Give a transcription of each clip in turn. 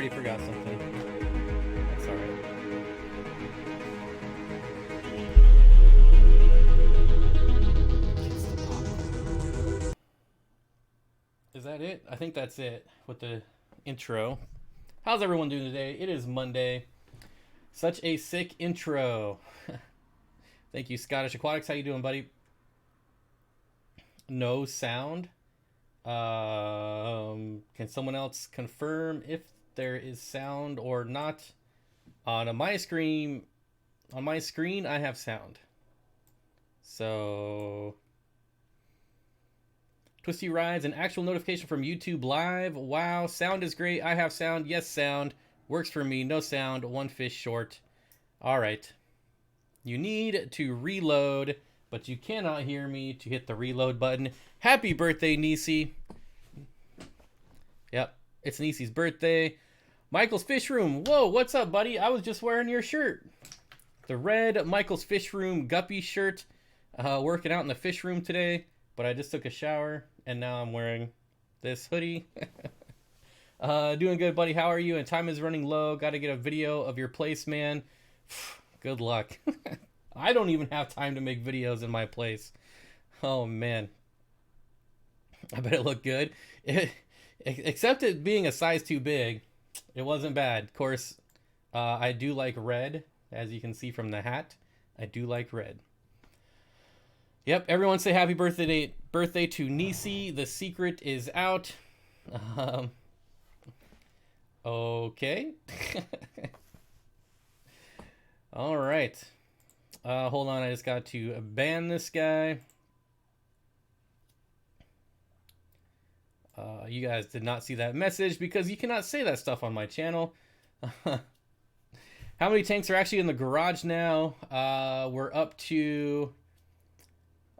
already forgot something. That's all right. Is that it? I think that's it with the intro. How's everyone doing today? It is Monday. Such a sick intro. Thank you, Scottish Aquatics. How you doing, buddy? No sound. Can someone else confirm if there is sound or not? On my screen, I have sound. So, Twisty Rides, an actual notification from YouTube Live. Wow, sound is great. I have sound. Yes, sound works for me. No sound. One fish short. All right. You need to reload, but you cannot hear me to hit the reload button. Happy birthday, Nisi. Yep, it's Nisi's birthday. Michael's Fish Room. Whoa, what's up, buddy? I was just wearing your shirt. The red Michael's Fish Room Guppy shirt. Working out in the fish room today, but I just took a shower, and now I'm wearing this hoodie. Doing good, buddy. How are you? And time is running low. Got to get a video of your place, man. Good luck. I don't even have time to make videos in my place. Oh, man. I bet it looked good. Except it being a size too big, it wasn't bad. Of course, I do like red, as you can see from the hat. I do like red. Yep, everyone say happy birthday to Nisi. The secret is out. Okay. All right. Hold on, I just got to ban this guy. You guys did not see that message because you cannot say that stuff on my channel. How many tanks are actually in the garage now? We're up to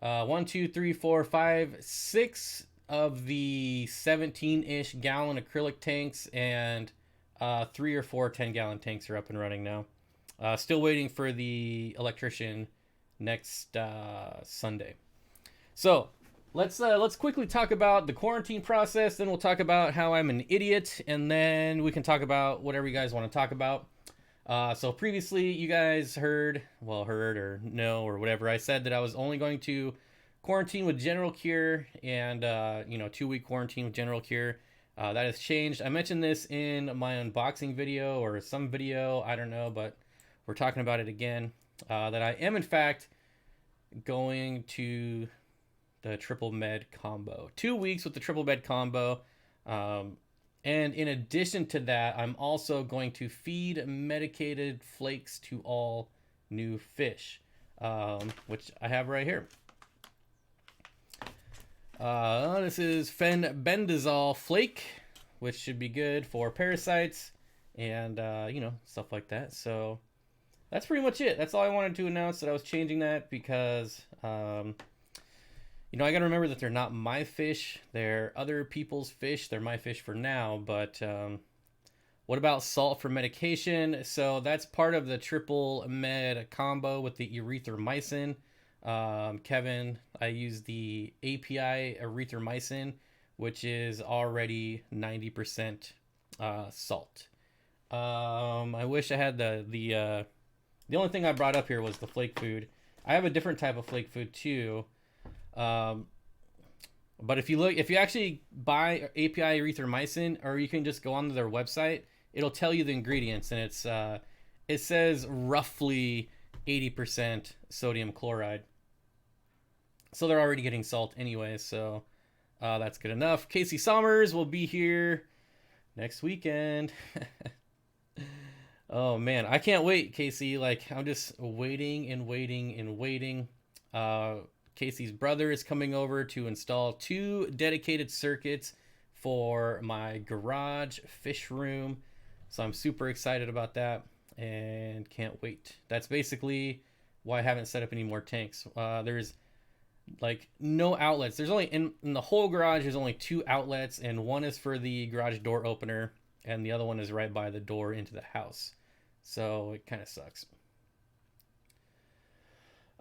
1, 2, 3, 4, 5, 6 of the 17-ish gallon acrylic tanks, and 3 or 4 10-gallon tanks are up and running now. Still waiting for the electrician next Sunday. So let's quickly talk about the quarantine process. Then we'll talk about how I'm an idiot, and then we can talk about whatever you guys want to talk about. So previously, you guys heard or know or whatever. I said that I was only going to quarantine with General Cure and 2-week quarantine with General Cure. That has changed. I mentioned this in my unboxing video or some video. I don't know, but we're talking about it again. That I am in fact going to the triple med combo. 2 weeks with the triple med combo. And in addition to that, I'm also going to feed medicated flakes to all new fish, which I have right here. This is fenbendazole flake, which should be good for parasites and, stuff like that. So that's pretty much it. That's all I wanted to announce, that I was changing that because, I got to remember that they're not my fish. They're other people's fish. They're my fish for now. But what about salt for medication? So that's part of the triple med combo with the erythromycin. Kevin, I use the API erythromycin, which is already 90% salt. I wish I had the only thing I brought up here was the flake food. I have a different type of flake food too. But if you actually buy API erythromycin, or you can just go onto their website, it'll tell you the ingredients, and it says roughly 80% sodium chloride. So they're already getting salt anyway, so that's good enough. Casey Sommers will be here next weekend. Oh man, I can't wait, Casey. I'm just waiting and waiting and waiting. Casey's brother is coming over to install 2 dedicated circuits for my garage fish room. So I'm super excited about that and can't wait. That's basically why I haven't set up any more tanks. There's no outlets. There's only in the whole garage, there's only 2 outlets, and one is for the garage door opener and the other one is right by the door into the house. So it kind of sucks.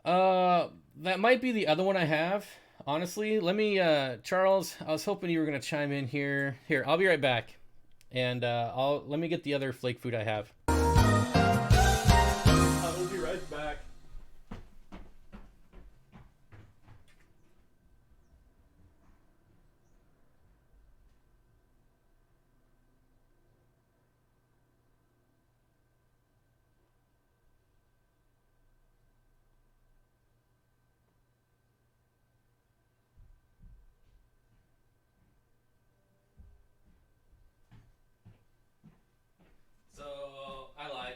That might be the other one I have. Honestly, let me, Charles, I was hoping you were going to chime in here. Here, I'll be right back. and let me get the other flake food I have. I will be right back. So I lied.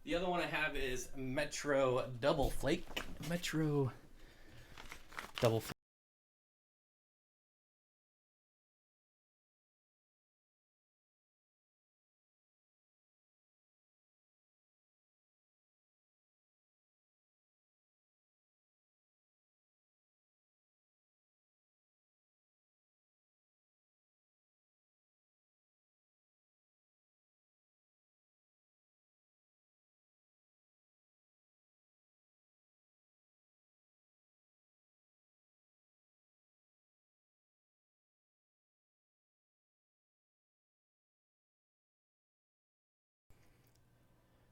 The other one I have is Metro Double Flake. Metro Double Flake.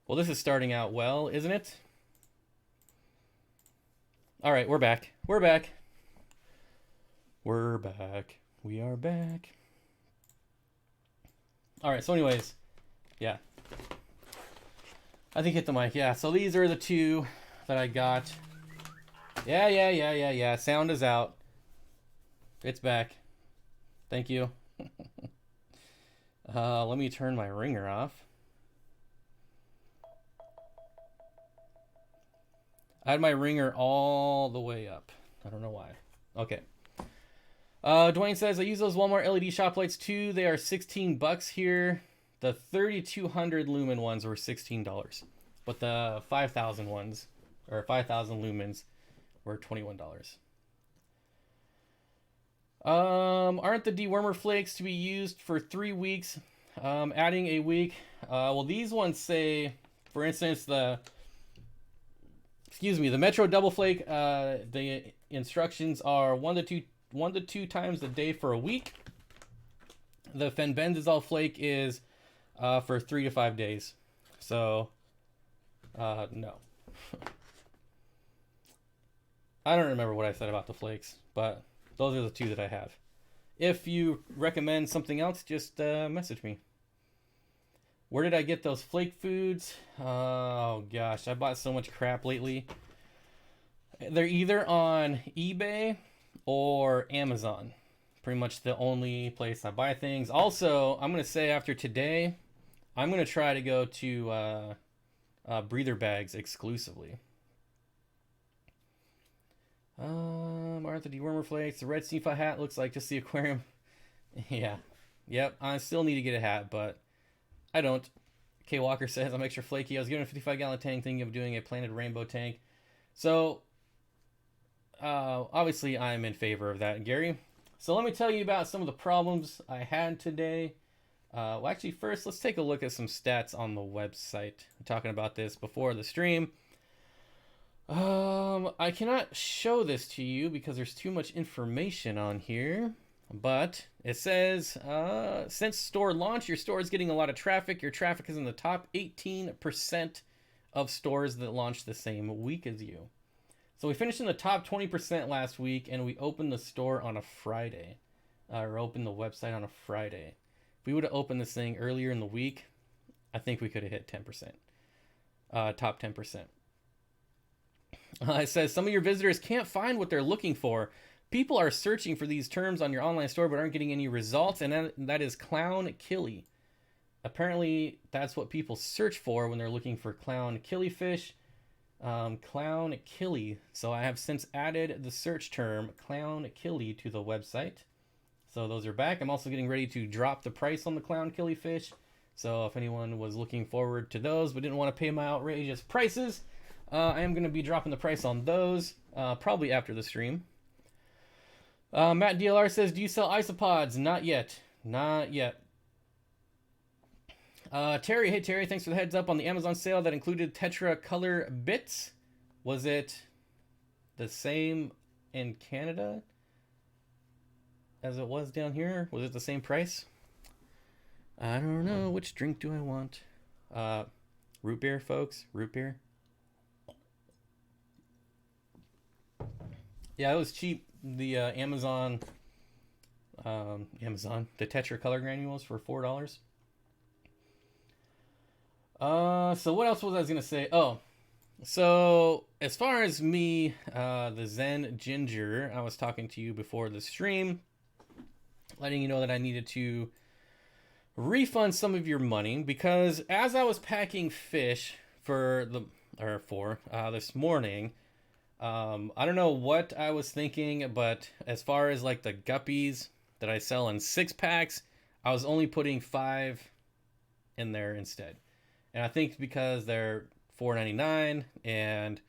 Well, this is starting out well, isn't it? All right, we're back. We're back. We're back. We are back. All right, so anyways, yeah. I think hit the mic. Yeah, so these are the two that I got. Yeah. Sound is out. It's back. Thank you. Let me turn my ringer off. I had my ringer all the way up. I don't know why. Okay. Dwayne says, I use those Walmart LED shop lights too. They are $16 here. The 3200 lumen ones were $16. But the 5000 ones, or 5000 lumens, were $21. Aren't the dewormer flakes to be used for 3 weeks? Adding a week. Well, these ones say, for instance, the Metro Double Flake, the instructions are 1 to 2 times a day for a week. The Fenbendazole Flake is for 3 to 5 days. So, no. I don't remember what I said about the flakes, but those are the two that I have. If you recommend something else, just message me. Where did I get those flake foods? Oh gosh, I bought so much crap lately. They're either on eBay or Amazon. Pretty much the only place I buy things. Also, I'm going to say after today, I'm going to try to go to breather bags exclusively. Aren't the dewormer flakes? The red Steenfott hat looks like just the aquarium. Yeah. Yep, I still need to get a hat, but I don't. K Walker says, I'm extra flaky. I was given a 55-gallon tank thinking of doing a planted rainbow tank. So, obviously I'm in favor of that, Gary. So let me tell you about some of the problems I had today. Well, actually, first, let's take a look at some stats on the website. I'm talking about this before the stream. I cannot show this to you because there's too much information on here. But it says, since store launch, your store is getting a lot of traffic. Your traffic is in the top 18% of stores that launched the same week as you. So we finished in the top 20% last week, and we opened the store on a Friday. Or opened the website on a Friday. If we would have opened this thing earlier in the week, I think we could have hit 10%. Top 10%. It says, some of your visitors can't find what they're looking for. People are searching for these terms on your online store but aren't getting any results, and that is clown killie. Apparently, that's what people search for when they're looking for clown killifish. Clown killie. So I have since added the search term clown killie to the website. So those are back. I'm also getting ready to drop the price on the clown killifish. So if anyone was looking forward to those but didn't want to pay my outrageous prices, I am going to be dropping the price on those probably after the stream. Matt DLR says, do you sell isopods? Not yet. Not yet. Terry, hey Terry, thanks for the heads up on the Amazon sale that included Tetra Color bits. Was it the same in Canada as it was down here? Was it the same price? I don't know. Which drink do I want? Root beer, folks. Root beer. Yeah, it was cheap. The Amazon, the Tetra Color granules for $4. So what else was I gonna say? Oh, so as far as me, the Zen Ginger, I was talking to you before the stream, letting you know that I needed to refund some of your money because as I was packing fish for this morning, I don't know what I was thinking, but as far as like the guppies that I sell in 6 packs, I was only putting 5 in there instead. And I think because they're $4.99 and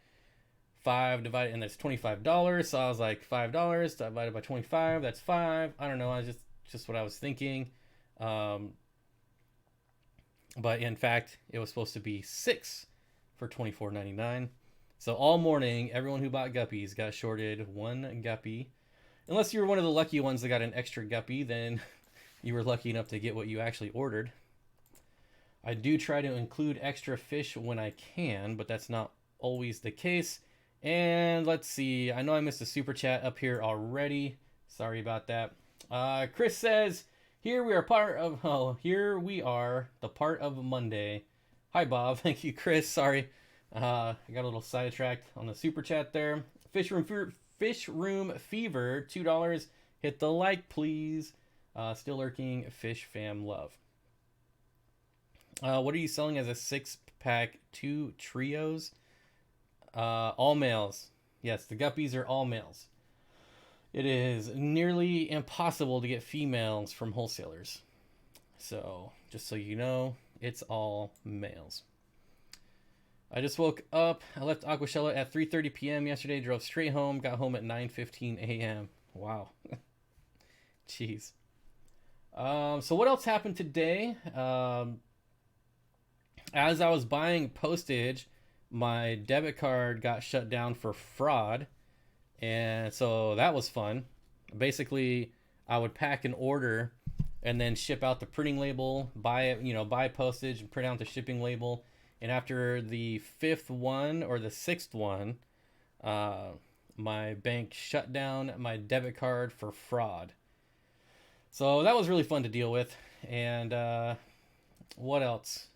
5 divided, and that's $25. So I was like $5 divided by 25, that's 5. I don't know. I just what I was thinking. Um, but in fact, it was supposed to be 6 for $24.99. So all morning, everyone who bought guppies got shorted 1 guppy. Unless you were one of the lucky ones that got an extra guppy, then you were lucky enough to get what you actually ordered. I do try to include extra fish when I can, but that's not always the case. And let's see. I know I missed a super chat up here already. Sorry about that. Chris says, here we are the part of Monday. Hi, Bob. Thank you, Chris. Sorry. I got a little sidetracked on the super chat there. Fish Room Fever, $2. Hit the like, please. Still lurking. Fish fam love. What are you selling as a 6-pack? 2 trios? All males. Yes, the guppies are all males. It is nearly impossible to get females from wholesalers. So, just so you know, it's all males. I just woke up. I left Aquashella at 3:30 p.m. yesterday, drove straight home, got home at 9:15 a.m. Wow. Jeez. So what else happened today? As I was buying postage, my debit card got shut down for fraud. And so that was fun. Basically, I would pack an order and then ship out the printing label, buy postage and print out the shipping label. And after the 5th one or the 6th one, my bank shut down my debit card for fraud. So that was really fun to deal with. And what else?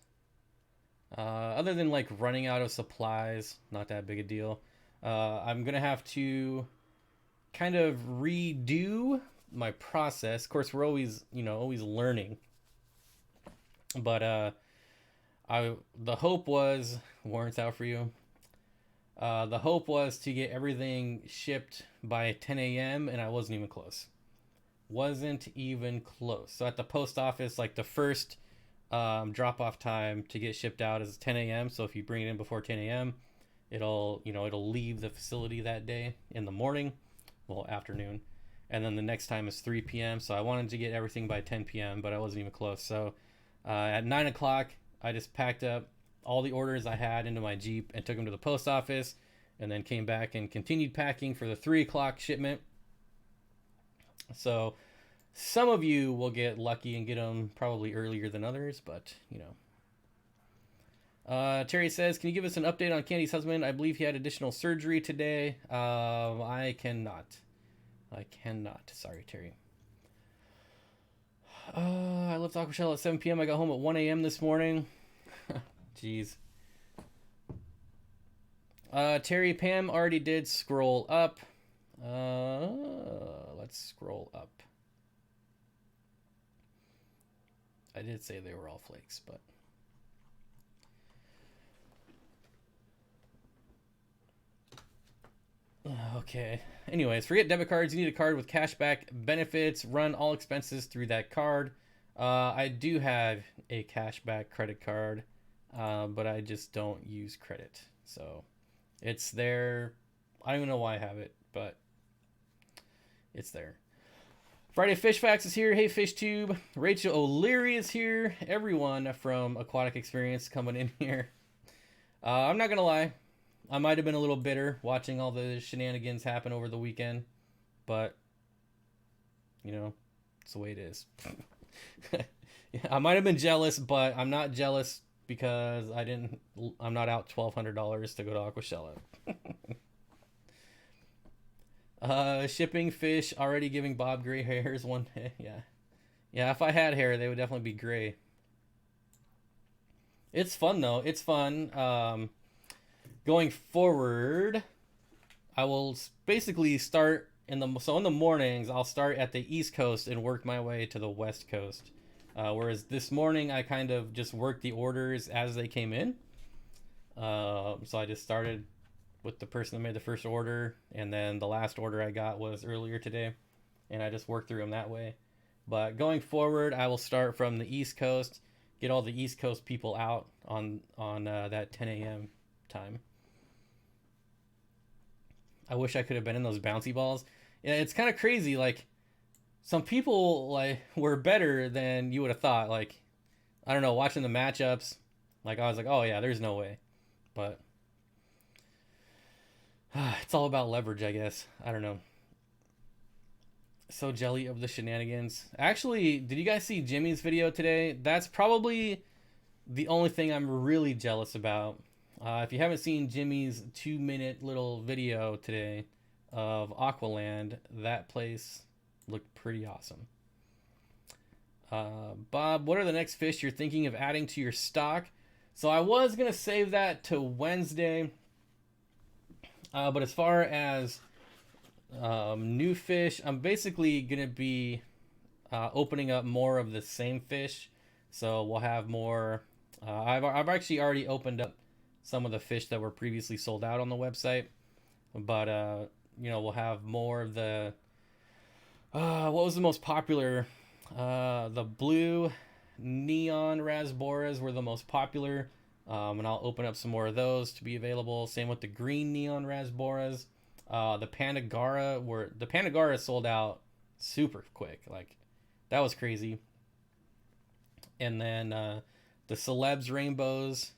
Other than like running out of supplies, not that big a deal. I'm gonna have to kind of redo my process. Of course, we're always learning. But the hope was, warrants out for you. The hope was to get everything shipped by 10 a.m. and I wasn't even close. So at the post office, like the first drop-off time to get shipped out is 10 a.m. So if you bring it in before 10 a.m., it'll leave the facility that day in the morning, afternoon, and then the next time is 3 p.m. So I wanted to get everything by 10 p.m., but I wasn't even close. So at 9 o'clock, I just packed up all the orders I had into my Jeep and took them to the post office, and then came back and continued packing for the 3 o'clock shipment. So some of you will get lucky and get them probably earlier than others, but Terry says, can you give us an update on Candy's husband? I believe he had additional surgery today. I cannot. Sorry, Terry. I left Aquashell at 7 p.m. I got home at 1 a.m. this morning. Jeez. Terry, Pam already did scroll up. Let's scroll up. I did say they were all flakes, but... Okay. Anyways, forget debit cards. You need a card with cashback benefits. Run all expenses through that card. I do have a cashback credit card, but I just don't use credit. So it's there. I don't even know why I have it, but it's there. Friday Fish Facts is here. Hey, FishTube. Rachel O'Leary is here. Everyone from Aquatic Experience coming in here. I'm not going to lie. I might have been a little bitter watching all the shenanigans happen over the weekend, but, it's the way it is. I might have been jealous, but I'm not jealous because I'm not out $1,200 to go to Aquashella. Shipping fish already giving Bob gray hairs one day. Yeah. Yeah, if I had hair, they would definitely be gray. It's fun though. It's fun. Going forward, I will basically start in the mornings. I'll start at the East Coast and work my way to the West Coast. Whereas this morning, I kind of just worked the orders as they came in. So I just started with the person that made the first order, and then the last order I got was earlier today, and I just worked through them that way. But going forward, I will start from the East Coast, get all the East Coast people out on that 10 a.m. time. I wish I could have been in those bouncy balls. Yeah, it's kind of crazy. Like some people like were better than you would have thought. Like I don't know, watching the matchups, like I was like, oh yeah, there's no way. But it's all about leverage, I guess. I don't know. So jelly of the shenanigans. Actually, did you guys see Jimmy's video today? That's probably the only thing I'm really jealous about. If you haven't seen Jimmy's 2-minute little video today of Aqualand, that place looked pretty awesome. Bob, what are the next fish you're thinking of adding to your stock? So I was going to save that to Wednesday. But as far as new fish, I'm basically going to be opening up more of the same fish. So we'll have more. I've actually already opened up some of the fish that were previously sold out on the website. But, we'll have more of the. What was the most popular? The blue neon rasboras were the most popular. And I'll open up some more of those to be available. Same with the green neon rasboras. The Pandagara sold out super quick. Like that was crazy. And then the Celebs rainbows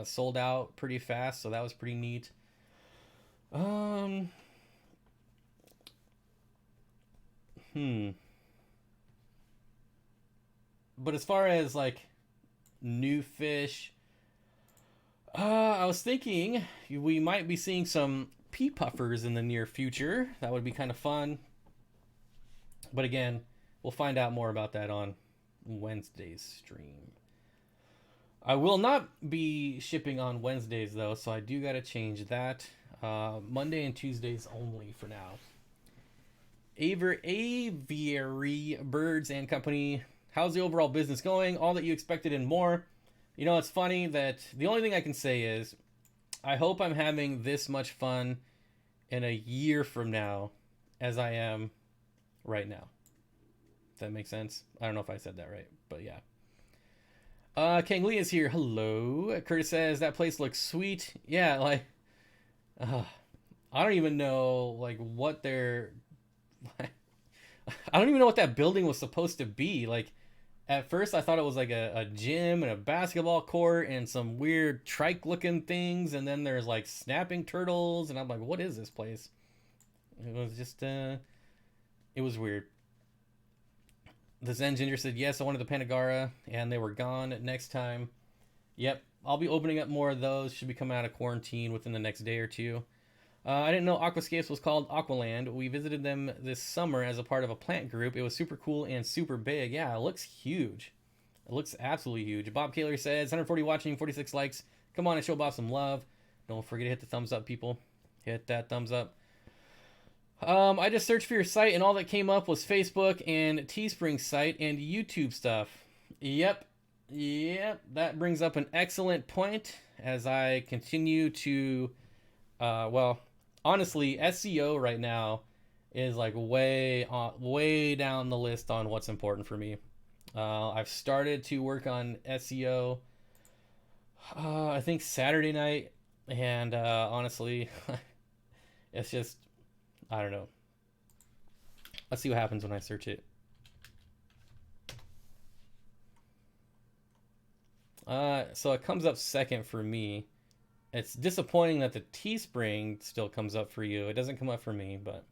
sold out pretty fast, so that was pretty neat. But as far as like new fish, I was thinking we might be seeing some pea puffers in the near future. That would be kind of fun. But again, we'll find out more about that on Wednesday's stream. I will not be shipping on Wednesdays though, so I do got to change that. Monday and Tuesdays only for now. Aviary Birds and Company. How's the overall business going? All that you expected and more. You know, it's funny that the only thing I can say is I hope I'm having this much fun in a year from now as I am right now. Does that make sense? I don't know if I said that right, but yeah. Kang Lee is here. Hello. Curtis says that place looks sweet. Yeah, like I don't even know like what they're I don't even know what that building was supposed to be. Like at first I thought it was like a gym and a basketball court and some weird trike looking things, and then there's like snapping turtles, and I'm like, what is this place? It was just it was weird. The Zen Ginger said, yes, I wanted the Panagara, and they were gone next time. Yep, I'll be opening up more of those. Should be coming out of quarantine within the next day or two. I didn't know Aquascapes was called Aqualand. We visited them this summer as a part of a plant group. It was super cool and super big. Yeah, it looks huge. It looks absolutely huge. Bob Kaler says, 140 watching, 46 likes. Come on and show Bob some love. Don't forget to hit the thumbs up, people. Hit that thumbs up. I just searched for your site, and all that came up was Facebook and Teespring site and YouTube stuff. Yep. That brings up an excellent point as I continue to, honestly, SEO right now is like way down the list on what's important for me. I've started to work on SEO, I think Saturday night, and honestly, it's just, I don't know. Let's see what happens when I search it. So it comes up second for me. It's disappointing that the Teespring still comes up for you. It doesn't come up for me, but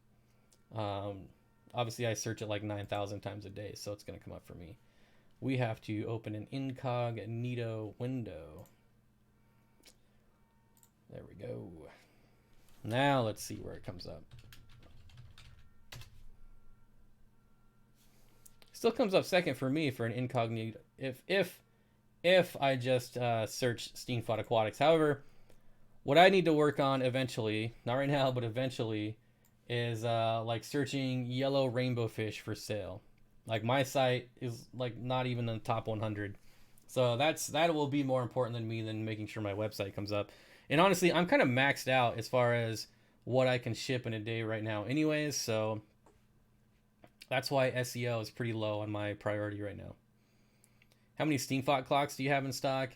obviously I search it like 9,000 times a day, so it's going to come up for me. we have to open an incognito window. There we go. Now let's see where it comes up. Still comes up second for me for an incognito if I just search Steenfott Aquatics. However, what I need to work on eventually, not right now, but eventually, is like searching yellow rainbow fish for sale. Like my site is like not even in the top 100. So that will be more important than me than making sure my website comes up. And honestly, I'm kind of maxed out as far as what I can ship in a day right now anyways, so that's why SEO is pretty low on my priority right now. How many Steenfott clocks do you have in stock?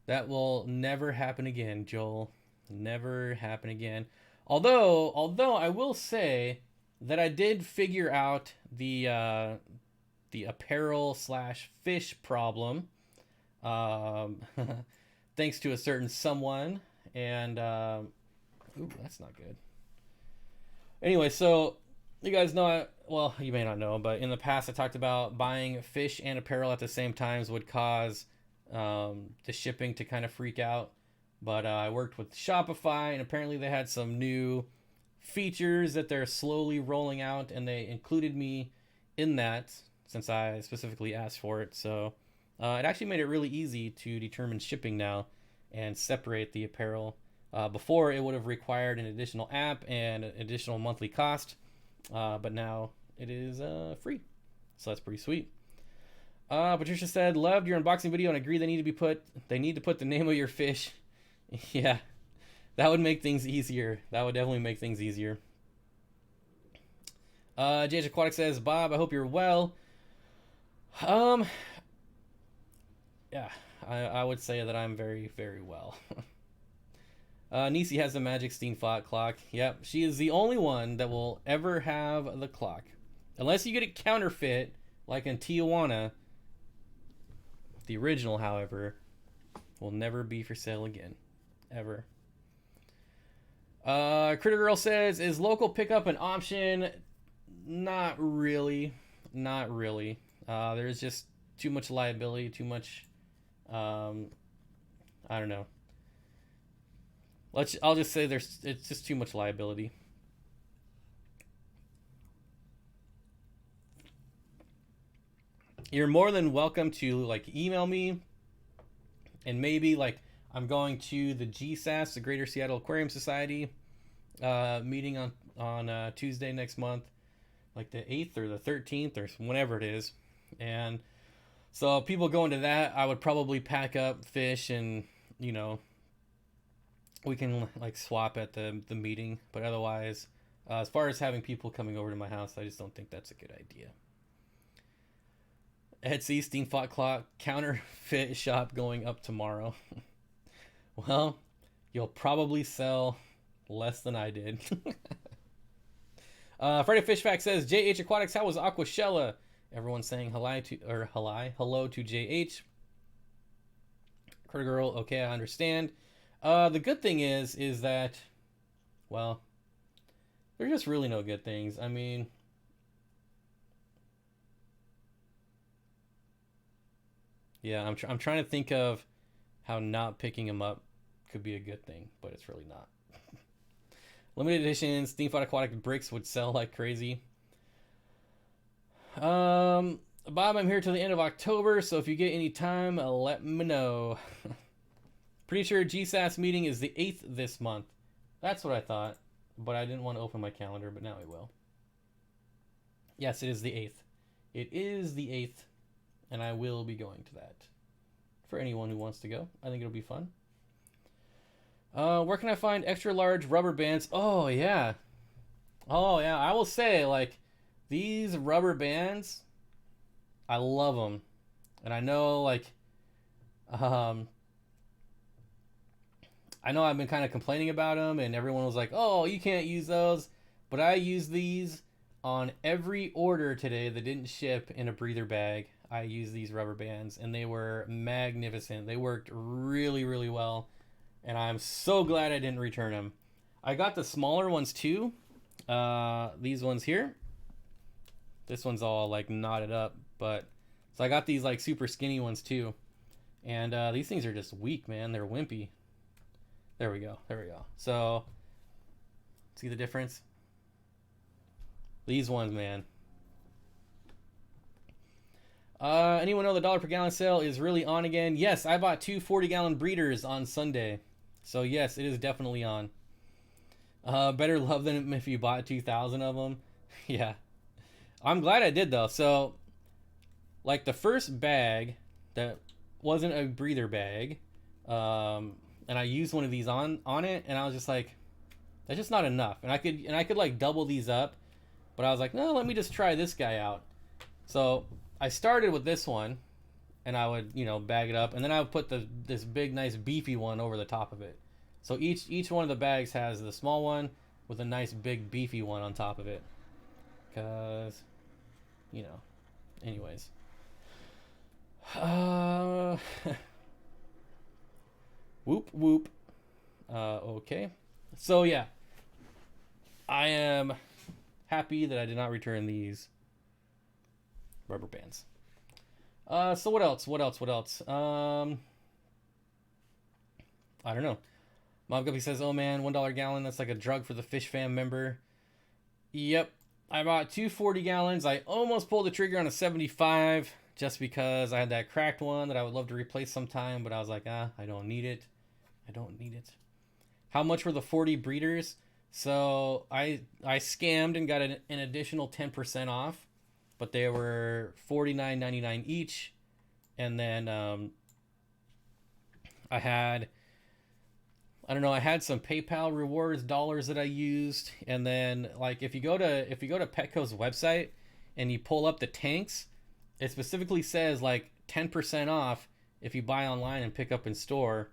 That will never happen again, Joel. Never happen again. Although I will say that I did figure out the apparel / fish problem, thanks to a certain someone. And ooh, that's not good. Anyway, so you guys know, well, you may not know, but in the past I talked about buying fish and apparel at the same times would cause the shipping to kind of freak out. But I worked with Shopify, and apparently they had some new features that they're slowly rolling out, and they included me in that since I specifically asked for it. So it actually made it really easy to determine shipping now and separate the apparel. Before, it would have required an additional app and an additional monthly cost, but now it is free. So that's pretty sweet. Patricia said, loved your unboxing video and agree they need to put the name of your fish. Yeah, that would make things easier. That would definitely make things easier. JH Aquatic says, Bob, I hope you're well. Yeah, I would say that I'm very, very well. Nisi has the magic Steenfott clock. Yep, she is the only one that will ever have the clock. Unless you get it counterfeit, like in Tijuana. The original, however, will never be for sale again. Ever. Critter Girl says, is local pickup an option? Not really. Not really. There's just too much liability, too much, I don't know. I'll just say it's just too much liability. You're more than welcome to like email me, and maybe like I'm going to the GSAS, the Greater Seattle Aquarium Society, meeting on Tuesday next month, like the 8th or the 13th or whenever it is. And so people going to that, I would probably pack up fish and, you know, we can like swap at the meeting. But otherwise, as far as having people coming over to my house, I just don't think that's a good idea. Etsy Steenfott clock counterfeit shop going up tomorrow. Well, you'll probably sell less than I did. Friday Fish Fact says, JH Aquatics, how was Aquashella? Everyone's saying hello to JH. Critter Girl, okay, I understand. The good thing is that, well, there's just really no good things. I mean, yeah, I'm trying to think of how not picking them up could be a good thing, but it's really not. Limited edition Steenfott Aquatic bricks would sell like crazy. Bob, I'm here till the end of October, so if you get any time, let me know. Pretty sure GSAS meeting is the 8th this month. That's what I thought, but I didn't want to open my calendar, but now I will. Yes, it is the 8th. It is the 8th, and I will be going to that. For anyone who wants to go, I think it'll be fun. Where can I find extra large rubber bands? Oh, yeah. I will say, like, these rubber bands, I love them. And I know, like, I know I've been kind of complaining about them, and everyone was like, oh, you can't use those. But I use these on every order today that didn't ship in a breather bag. I used these rubber bands, and they were magnificent. They worked really, really well. And I'm so glad I didn't return them. I got the smaller ones too. These ones here. This one's all like knotted up, but So I got these like super skinny ones too. And these things are just weak, man. They're wimpy. There we go. There we go. So, see the difference? These ones, man. Anyone know the dollar per gallon sale is really on again? Yes, I bought two 40-gallon breeders on Sunday. So, yes, it is definitely on. Better love than if you bought 2,000 of them. Yeah. I'm glad I did, though. So, like the first bag that wasn't a breather bag, and I used one of these on it, and I was just like, that's just not enough. And I could like double these up, but I was like, no, let me just try this guy out. So I started with this one, and I would bag it up, and then I would put this big nice beefy one over the top of it. So each one of the bags has the small one with a nice big beefy one on top of it, because anyways. Whoop whoop. Okay. So yeah, I am happy that I did not return these rubber bands. So what else? I don't know. Mom Guppy says, "Oh man, $1 gallon. That's like a drug for the Fish Fam member." Yep. I bought two 40 gallons. I almost pulled the trigger on a 75 just because I had that cracked one that I would love to replace sometime, but I was like, I don't need it. How much were the 40 breeders? So I scammed and got an additional 10% off, but they were $49.99 each. And then I had some PayPal rewards dollars that I used, and then like if you go to Petco's website and you pull up the tanks, it specifically says like 10% off if you buy online and pick up in store.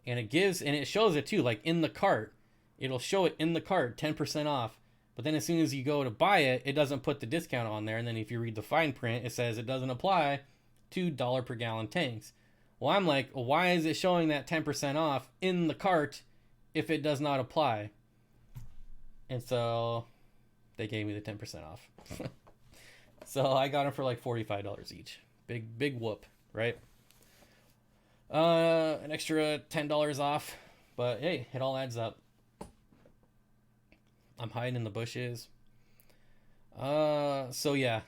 And it shows it too, like in the cart. It'll show it in the cart, 10% off. But then as soon as you go to buy it, it doesn't put the discount on there. And then if you read the fine print, it says it doesn't apply to $1 per gallon tanks. Well, I'm like, why is it showing that 10% off in the cart if it does not apply? And so they gave me the 10% off. So I got them for like $45 each. Big whoop, right? An extra $10 off, but hey, it all adds up. I'm hiding in the bushes. So yeah,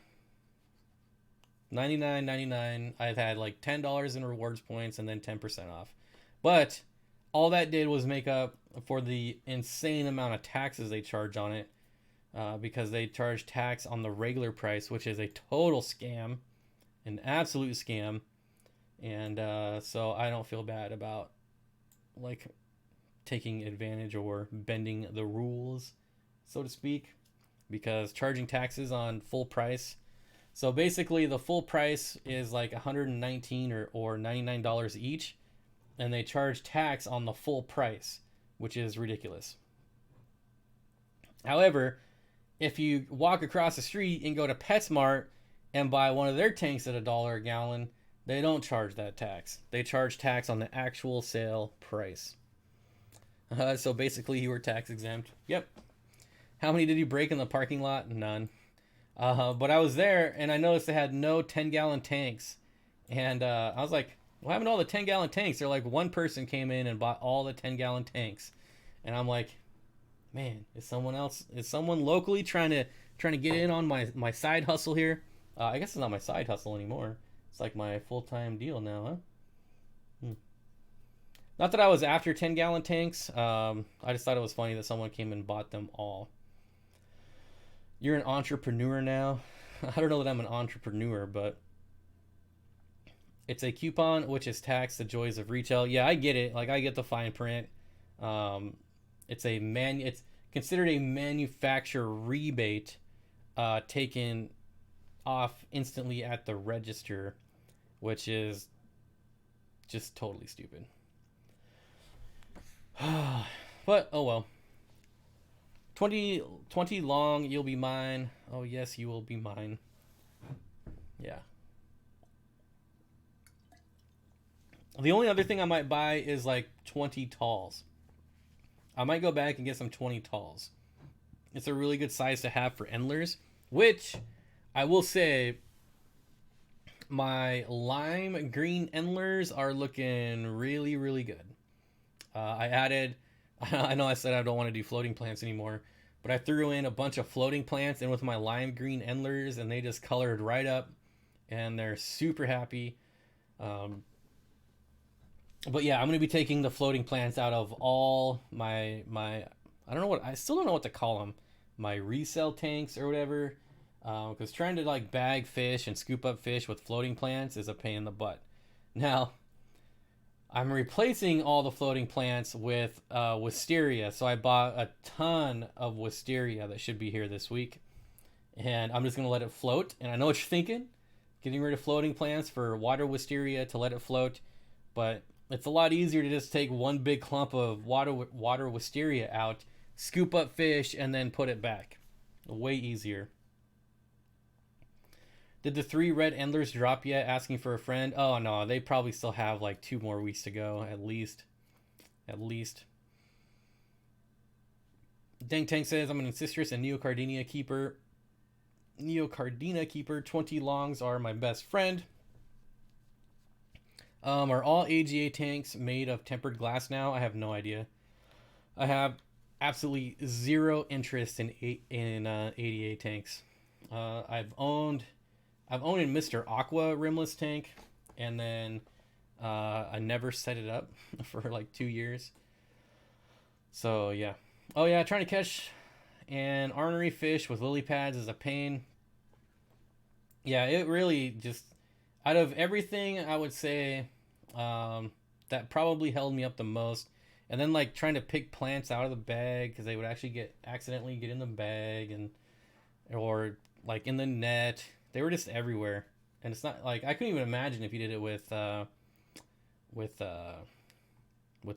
$99.99. I've had like $10 in rewards points and then 10% off, but all that did was make up for the insane amount of taxes they charge on it, because they charge tax on the regular price, which is a total scam, an absolute scam. And so I don't feel bad about like taking advantage or bending the rules, so to speak, because charging taxes on full price. So basically the full price is like $119 or $99 each, and they charge tax on the full price, which is ridiculous. However, if you walk across the street and go to PetSmart and buy one of their tanks at $1 a gallon, they don't charge that tax. They charge tax on the actual sale price. So basically, you were tax exempt. Yep. How many did you break in the parking lot? None. But I was there, and I noticed they had no 10-gallon tanks. And I was like, what happened to all the 10-gallon tanks? They're like, one person came in and bought all the 10-gallon tanks. And I'm like, man, is someone locally trying to get in on my side hustle here? I guess it's not my side hustle anymore. It's like my full-time deal now, huh? Not that I was after 10-gallon tanks. I just thought it was funny that someone came and bought them all. You're an entrepreneur now. I don't know that I'm an entrepreneur, but it's a coupon which is taxed. The joys of retail. Yeah, I get it. Like I get the fine print. It's considered a manufacturer rebate, taken off instantly at the register, which is just totally stupid. But oh well. 20 long, you'll be mine. Oh yes, you will be mine. Yeah. The only other thing I might buy is like 20 talls. I might go back and get some 20 talls. It's a really good size to have for endlers, which I will say my lime green endlers are looking really, really good. I added, I know I said I don't want to do floating plants anymore, but I threw in a bunch of floating plants in with my lime green endlers, and they just colored right up, and they're super happy. Um, but yeah, I'm gonna be taking the floating plants out of all my. I don't know what I still don't know what to call them. My resale tanks or whatever, because trying to like bag fish and scoop up fish with floating plants is a pain in the butt. Now I'm replacing all the floating plants with wisteria. So I bought a ton of wisteria that should be here this week, and I'm just gonna let it float. And I know what you're thinking, getting rid of floating plants for water wisteria to let it float, but it's a lot easier to just take one big clump of water wisteria out, scoop up fish, and then put it back. Way easier. Did the 3 red endlers drop yet? Asking for a friend. Oh no, they probably still have like 2 more weeks to go at least. At least. Dang Tank says I'm an Ancistrus and Neocardina keeper. Neocardina keeper. 20 longs are my best friend. Are all AGA tanks made of tempered glass now? I have no idea. I have absolutely zero interest in ADA tanks. I've owned a Mr. Aqua rimless tank, and then I never set it up for like 2 years. So yeah. Oh yeah, trying to catch an ornery fish with lily pads is a pain. Yeah, it really just, out of everything, I would say that probably held me up the most. And then like trying to pick plants out of the bag because they would actually accidentally get in the bag, and or like in the net. They were just everywhere, and it's not like I couldn't even imagine if you did it with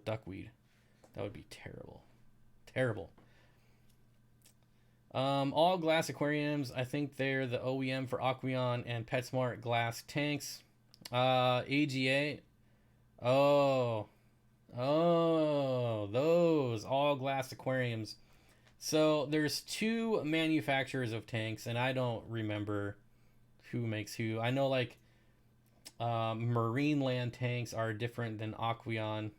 duckweed. That would be terrible, terrible. All glass aquariums. I think they're the OEM for Aqueon and PetSmart glass tanks. AGA. Oh, those all glass aquariums. So there's 2 manufacturers of tanks, and I don't remember who makes who. I know like Marineland tanks are different than Aqueon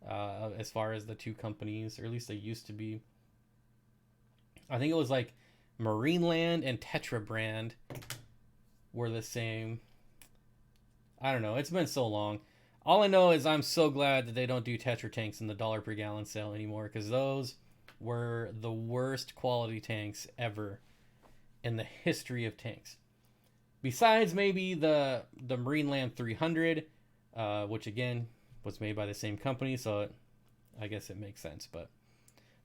as far as the 2 companies, or at least they used to be. I think it was like Marineland and Tetra brand were the same. I don't know. It's been so long. All I know is I'm so glad that they don't do Tetra tanks in the dollar per gallon sale anymore, because those were the worst quality tanks ever in the history of tanks. Besides maybe the Marineland 300, which again was made by the same company, so I guess it makes sense. But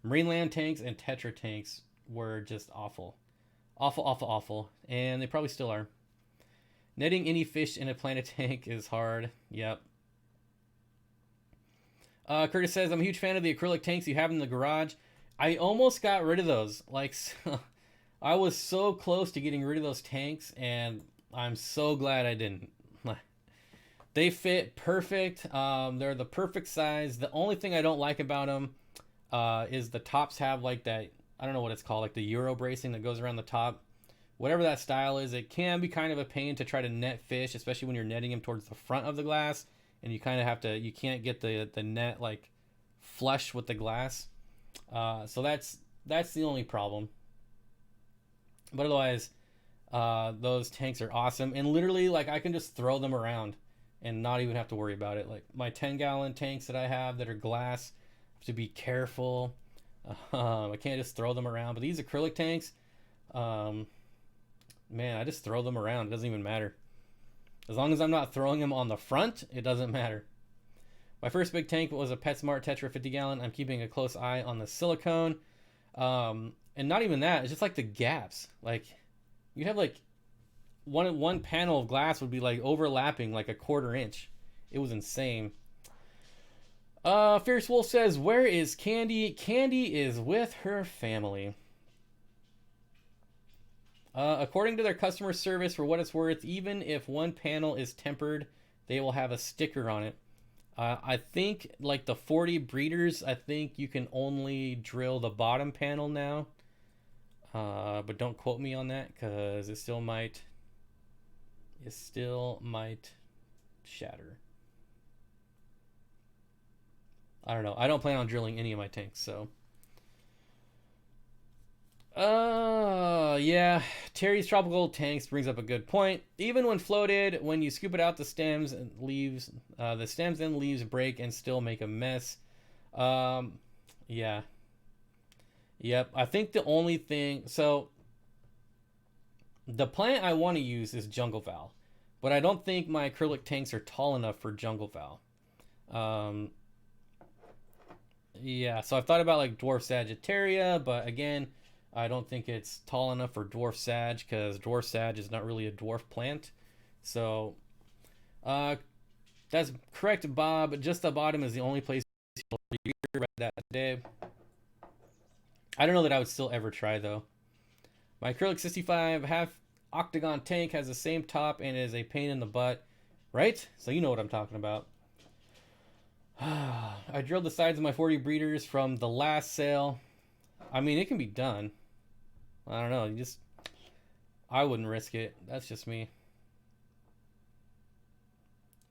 Marineland tanks and Tetra tanks were just awful. Awful, awful, awful. And they probably still are. Netting any fish in a planted tank is hard. Yep. Curtis says, I'm a huge fan of the acrylic tanks you have in the garage. I almost got rid of those. Like, I was so close to getting rid of those tanks, and I'm so glad I didn't. They fit perfect. They're the perfect size. The only thing I don't like about them is the tops have like that, I don't know what it's called, like the Euro bracing that goes around the top. Whatever that style is, it can be kind of a pain to try to net fish, especially when you're netting them towards the front of the glass, and you kind of have to, you can't get the net like flush with the glass. So that's the only problem. But otherwise, those tanks are awesome, and literally like I can just throw them around and not even have to worry about it. Like my 10-gallon tanks that I have that are glass, I have to be careful. I can't just throw them around. But these acrylic tanks, man, I just throw them around. It doesn't even matter. As long as I'm not throwing them on the front, it doesn't matter. My first big tank was a PetSmart Tetra 50-gallon. I'm keeping a close eye on the silicone. And not even that. It's just like the gaps. Like, you have like one panel of glass would be like overlapping like a 1/4 inch. It was insane. Fierce Wolf says, where is Candy? Candy is with her family. According to their customer service, for what it's worth, even if one panel is tempered, they will have a sticker on it. I think like the 40 breeders, I think you can only drill the bottom panel now. But don't quote me on that, because it still might it still might shatter. I don't know. I don't plan on drilling any of my tanks, so. Yeah. Terry's tropical tanks brings up a good point. Even when floated, when you scoop it out, the stems and leaves, break and still make a mess. Um, yeah. Yep. I think the only thing, so the plant I want to use is jungle val, but I don't think my acrylic tanks are tall enough for jungle val. Um, yeah. So I've thought about like dwarf sagittaria, but again, I don't think it's tall enough for dwarf sag because dwarf sag is not really a dwarf plant. So, uh, that's correct, Bob. Just the bottom is the only place you read that today. I don't know that I would still ever try though. My acrylic 65 half octagon tank has the same top and is a pain in the butt, right? So you know what I'm talking about. I drilled the sides of my 40 breeders from the last sale. I mean, it can be done. I don't know. I wouldn't risk it. That's just me.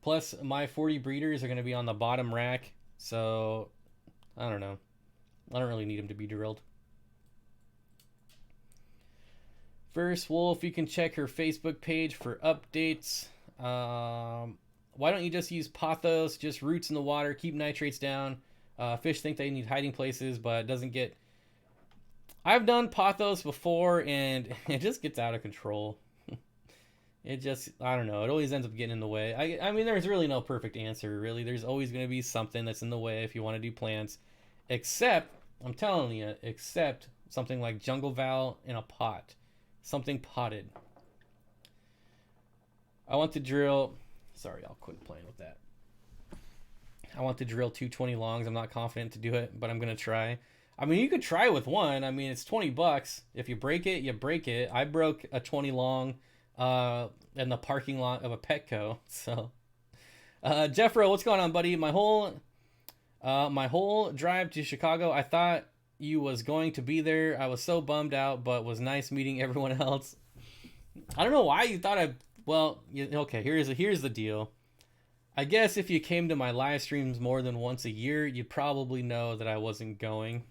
Plus, my 40 breeders are going to be on the bottom rack, so I don't know. I don't really need them to be drilled. First Wolf, you can check her Facebook page for updates. Why don't you just use pothos, just roots in the water, keep nitrates down. Fish think they need hiding places, but it doesn't get... I've done pothos before, and it just gets out of control. It just, I don't know, it always ends up getting in the way. I mean, there's really no perfect answer, really. There's always going to be something that's in the way if you want to do plants. Except, I'm telling you, except something like jungle val in a pot. Something potted. I want to drill... Sorry, I'll quit playing with that. I want to drill 220 longs. I'm not confident to do it, but I'm going to try. I mean, you could try with one. I mean, it's $20. If you break it, you break it. I broke a 20 long in the parking lot of a Petco. So, Jeffro, what's going on, buddy? My whole drive to Chicago, I thought you was going to be there. I was so bummed out, but was nice meeting everyone else. I don't know why you thought I... Well, okay, here's the deal. I guess if you came to my live streams more than once a year, you'd probably know that I wasn't going.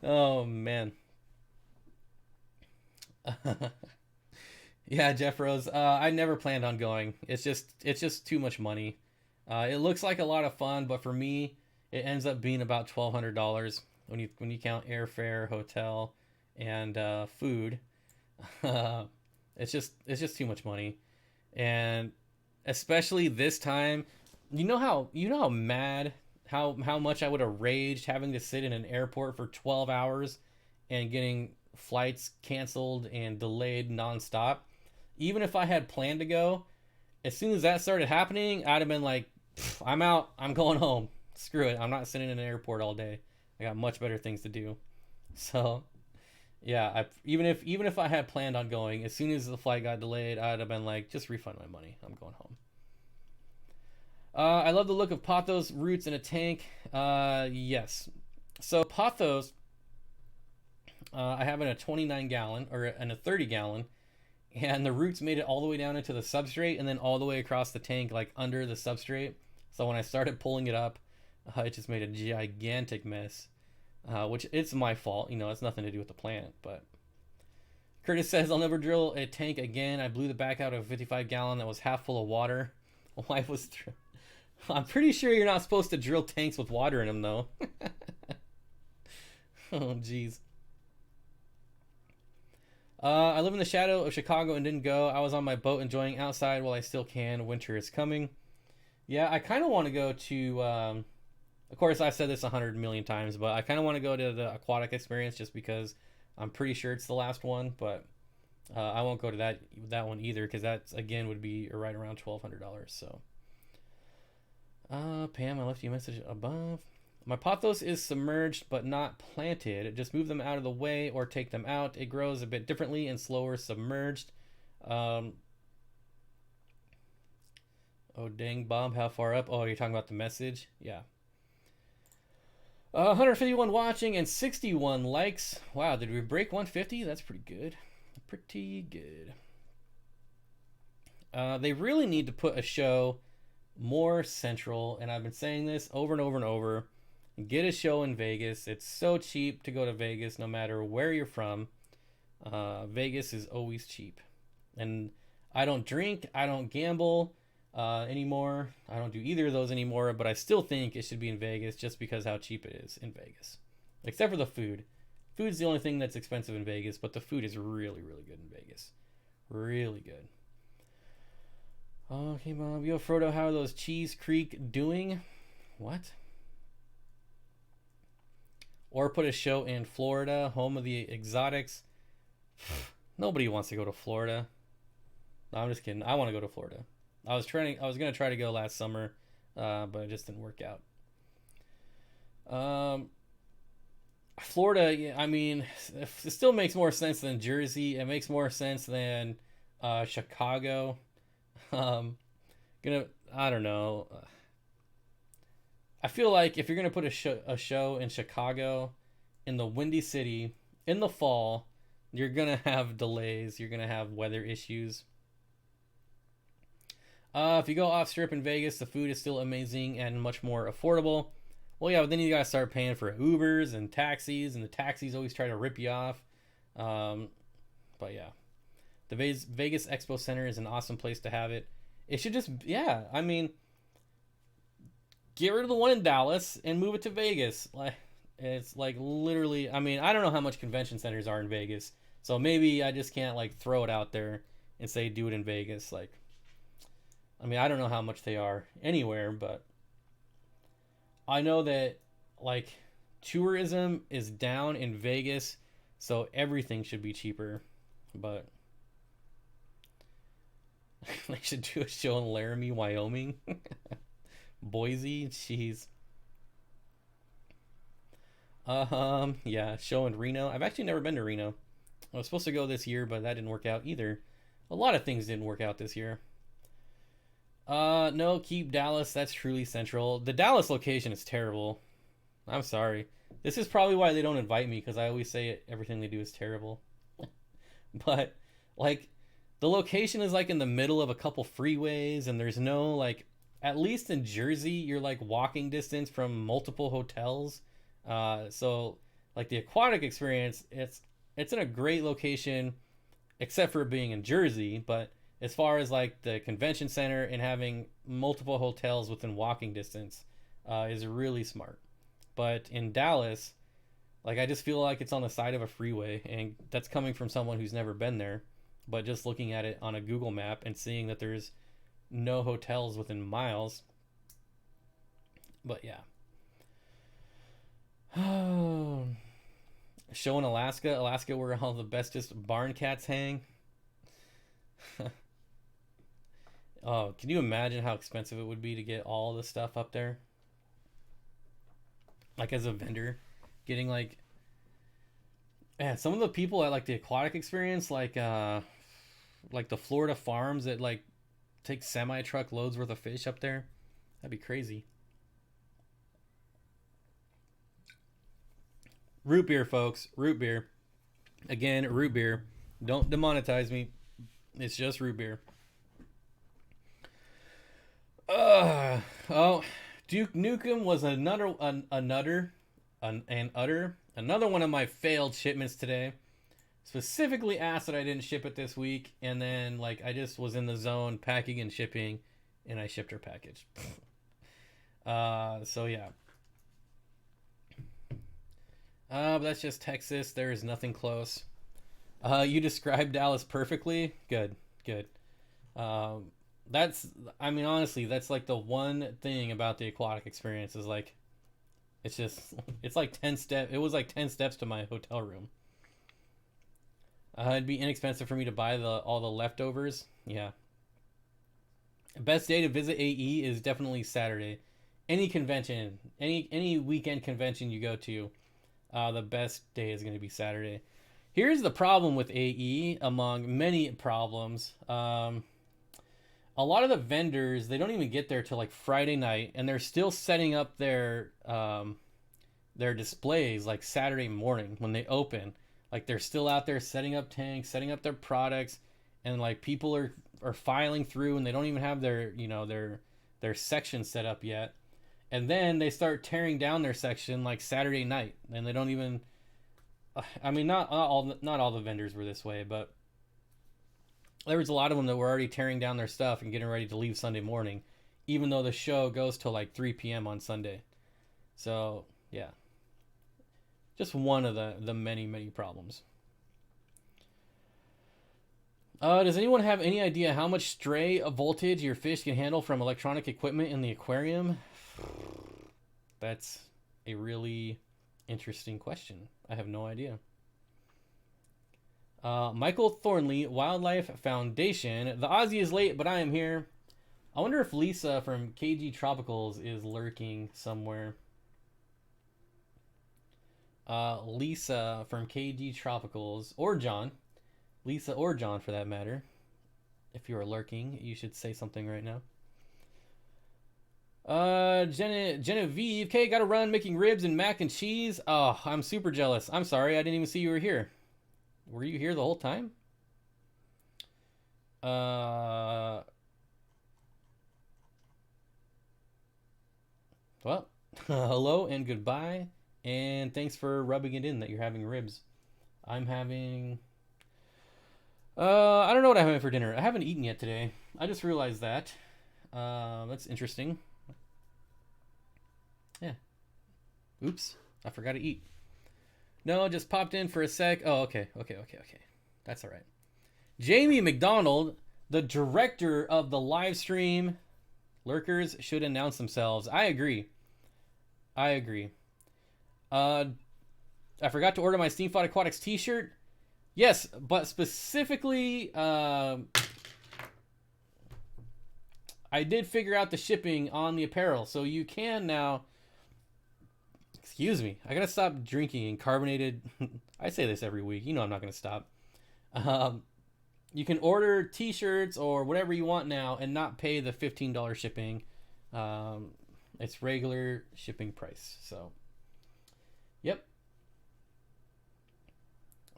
Oh, man. Yeah, Jeff Rose. I never planned on going. It's just too much money. It looks like a lot of fun, but for me, it ends up being about $1,200 when you count airfare, hotel, and food. It's just too much money, and especially this time, you know how mad how much I would have raged having to sit in an airport for 12 hours and getting flights canceled and delayed nonstop. Even if I had planned to go, as soon as that started happening, I'd have been like, I'm out. I'm going home. Screw it. I'm not sitting in an airport all day. I got much better things to do. So, yeah, even if I had planned on going, as soon as the flight got delayed, I'd have been like, just refund my money. I'm going home. I love the look of pothos roots in a tank. Yes. So pothos, I have in a 29 gallon or in a 30 gallon, and the roots made it all the way down into the substrate and then all the way across the tank, like under the substrate. So when I started pulling it up, it just made a gigantic mess, which it's my fault. You know, it's nothing to do with the plant. But Curtis says, I'll never drill a tank again. I blew the back out of a 55 gallon that was half full of water. Wife was... I'm pretty sure you're not supposed to drill tanks with water in them, though. Oh, jeez. I live in the shadow of Chicago and didn't go. I was on my boat enjoying outside while I still can. Winter is coming. Yeah, I kind of want to go to... of course, I've said this 100 million times, but I kind of want to go to the aquatic experience just because I'm pretty sure it's the last one, but I won't go to that one either because that, again, would be right around $1,200, so... Pam, I left you a message above. My pothos is submerged but not planted. Just move them out of the way or take them out. It grows a bit differently and slower submerged. Oh, dang, Bob, how far up? Oh, you're talking about the message? Yeah. 151 watching and 61 likes. Wow, did we break 150? That's pretty good. Pretty good. They really need to put a show more central, and I've been saying this over and over and over. Get a show in Vegas. It's so cheap to go to Vegas, no matter where you're from. Vegas is always cheap, and I don't drink, I don't gamble anymore. I don't do either of those anymore, but I still think it should be in Vegas just because how cheap it is in Vegas. Except for the food. Food's the only thing that's expensive in Vegas, but the food is really, really good in Vegas. Really good. Okay, Mom. Yo, Frodo, how are those Cheese Creek doing? What? Or put a show in Florida, home of the exotics. Nobody wants to go to Florida. No, I'm just kidding. I want to go to Florida. I was gonna try to go last summer, but it just didn't work out. Florida, yeah, I mean, it still makes more sense than Jersey. It makes more sense than Chicago. Um, I don't know. I feel like if you're gonna put a show in Chicago, in the Windy City, in the fall, you're gonna have delays. You're gonna have weather issues. If you go off strip in Vegas, the food is still amazing and much more affordable. Well, yeah, but then you gotta start paying for Ubers and taxis, and the taxis always try to rip you off. Um, but yeah, the Vegas Expo Center is an awesome place to have it. It should just, yeah, I mean, get rid of the one in Dallas and move it to Vegas. Like, it's like literally, I mean, I don't know how much convention centers are in Vegas, so maybe I just can't like throw it out there and say do it in Vegas. Like, I mean, I don't know how much they are anywhere, but I know that like tourism is down in Vegas, so everything should be cheaper. But they should do a show in Laramie, Wyoming. Boise, jeez. Yeah, show in Reno. I've actually never been to Reno. I was supposed to go this year, but that didn't work out either. A lot of things didn't work out this year. No, keep Dallas. That's truly central. The Dallas location is terrible. I'm sorry. This is probably why they don't invite me, because I always say everything they do is terrible. But like the location is like in the middle of a couple freeways, and there's no like, at least in Jersey you're like walking distance from multiple hotels. So like the aquatic experience, it's in a great location except for being in Jersey, but as far as like the convention center and having multiple hotels within walking distance, is really smart. But in Dallas, like I just feel like it's on the side of a freeway, and that's coming from someone who's never been there. But just looking at it on a Google map and seeing that there's no hotels within miles. But yeah. Show in Alaska where all the bestest barn cats hang. Oh, can you imagine how expensive it would be to get all the stuff up there? Like as a vendor, getting like, yeah, some of the people at like the aquatic experience, like the Florida farms that like take semi truck loads worth of fish up there. That'd be crazy. Root beer, folks. Root beer. Again, root beer. Don't demonetize me. It's just root beer. Oh, Duke Nukem was another one of my failed shipments today. Specifically asked that I didn't ship it this week, and then like I just was in the zone packing and shipping, and I shipped her package. So yeah. But that's just Texas. There is nothing close. You described Dallas perfectly. Good, good. That's, I mean, honestly, that's like the one thing about the aquatic experience is like, it's just, it's like 10 steps. It was like 10 steps to my hotel room. It'd be inexpensive for me to buy all the leftovers. Yeah. Best day to visit AE is definitely Saturday. Any convention, any weekend convention you go to, the best day is going to be Saturday. Here's the problem with AE, among many problems. A lot of the vendors, they don't even get there till like Friday night, and they're still setting up their displays like Saturday morning when they open. Like they're still out there setting up tanks, setting up their products, and like people are are filing through, and they don't even have their their section set up yet. And then they start tearing down their section like Saturday night, and they don't even. I mean, not all the vendors were this way, but there was a lot of them that were already tearing down their stuff and getting ready to leave Sunday morning, even though the show goes till like 3 p.m. on Sunday. So yeah, just one of the many problems. Does anyone have any idea how much stray voltage your fish can handle from electronic equipment in the aquarium? That's a really interesting question. I have no idea. Michael Thornley, Wildlife Foundation. The Aussie is late, but I am here. I wonder if Lisa from KG Tropicals is lurking somewhere. Lisa from KG Tropicals, or John. Lisa or John, for that matter. If you are lurking, you should say something right now. Genevieve, okay, gotta run making ribs and mac and cheese. Oh, I'm super jealous. I'm sorry, I didn't even see you were here. Were you here the whole time? Well, hello and goodbye, and thanks for rubbing it in that you're having ribs. I'm having... I don't know what I'm having for dinner. I haven't eaten yet today. I just realized that. That's interesting. Yeah. Oops. I forgot to eat. No, just popped in for a sec. Oh, okay. That's all right. Jamie McDonald, the director of the live stream. Lurkers should announce themselves. I agree. I forgot to order my Steenfott Aquatics t-shirt. Yes, but specifically, I did figure out the shipping on the apparel, so you can now. Excuse me, I gotta stop drinking carbonated. I say this every week. You know I'm not gonna stop. You can order t-shirts or whatever you want now and not pay the $15 shipping. It's regular shipping price. So, yep.